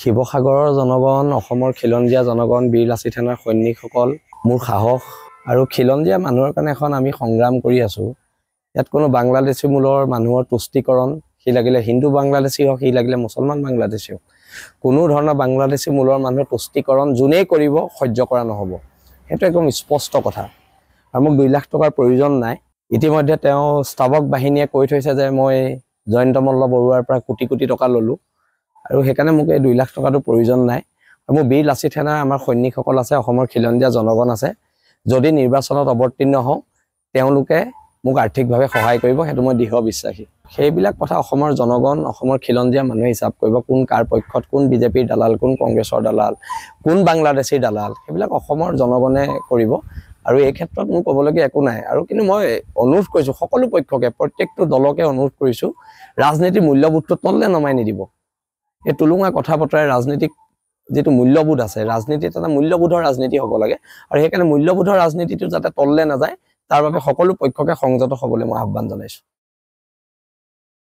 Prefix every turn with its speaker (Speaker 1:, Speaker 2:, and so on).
Speaker 1: শিৱসাগৰৰ জনগণ, অসমৰ খিলঞ্জীয়া জনগণ, বীৰ লাচিত সেনাৰ সৈনিকসকল, মোৰ সাহস আৰু খিলঞ্জীয়া মানুহৰ কাৰণে এখন আমি সংগ্ৰাম কৰি আছোঁ। ইয়াত কোনো বাংলাদেশী মূলৰ মানুহৰ তুষ্টিকৰণ, সি লাগিলে হিন্দু বাংলাদেশী হওক, সি লাগিলে মুছলমান বাংলাদেশী হওক, কোনো ধৰণৰ বাংলাদেশী মূলৰ মানুহৰ তুষ্টিকৰণ যোনেই কৰিব সহ্য কৰা নহ'ব। সেইটো একদম স্পষ্ট কথা। আৰু মোক 2 লাখ টকাৰ প্ৰয়োজন নাই। ইতিমধ্যে তেওঁ স্তাৱক বাহিনীয়ে কৈ থৈছে যে মই জয়ন্ত মল্ল বৰুৱাৰ পৰা কোটি কোটি টকা ল'লোঁ, আৰু সেইকাৰণে মোক এই 2 লাখ টকাটো প্ৰয়োজন নাই। আৰু মোৰ বীৰ লাচিত সেনাৰ আমাৰ সৈনিকসকল আছে, অসমৰ খিলঞ্জীয়া জনগণ আছে। যদি নিৰ্বাচনত অৱতীৰ্ণ হওঁ, তেওঁলোকে মোক আৰ্থিকভাৱে সহায় কৰিব, সেইটো মই দৃঢ় বিশ্বাসী। সেইবিলাক কথা অসমৰ জনগণ, অসমৰ খিলঞ্জীয়া মানুহে হিচাপ কৰিব, কোন কাৰ পক্ষত, কোন বিজেপিৰ দালাল, কোন কংগ্ৰেছৰ দালাল, কোন বাংলাদেশীৰ দালাল, সেইবিলাক অসমৰ জনগণে কৰিব। আৰু এই ক্ষেত্ৰত মোৰ ক'বলগীয়া একো নাই। আৰু কিন্তু মই অনুৰোধ কৰিছোঁ সকলো পক্ষকে, প্ৰত্যেকটো দলকে অনুৰোধ কৰিছোঁ, ৰাজনীতিৰ মূল্যবোধটো তললে নমাই নিদিব। এই টুলুঙা কথা বতৰাই ৰাজনীতিক যিটো মূল্যবোধ আছে, ৰাজনীতিত এটা মূল্যবোধৰ ৰাজনীতি হ'ব লাগে। আৰু সেইকাৰণে মূল্যবোধৰ ৰাজনীতিটো যাতে তললে নাযায়, তাৰ বাবে সকলো পক্ষকে সংযত হ'বলৈ মই আহ্বান জনাইছোঁ।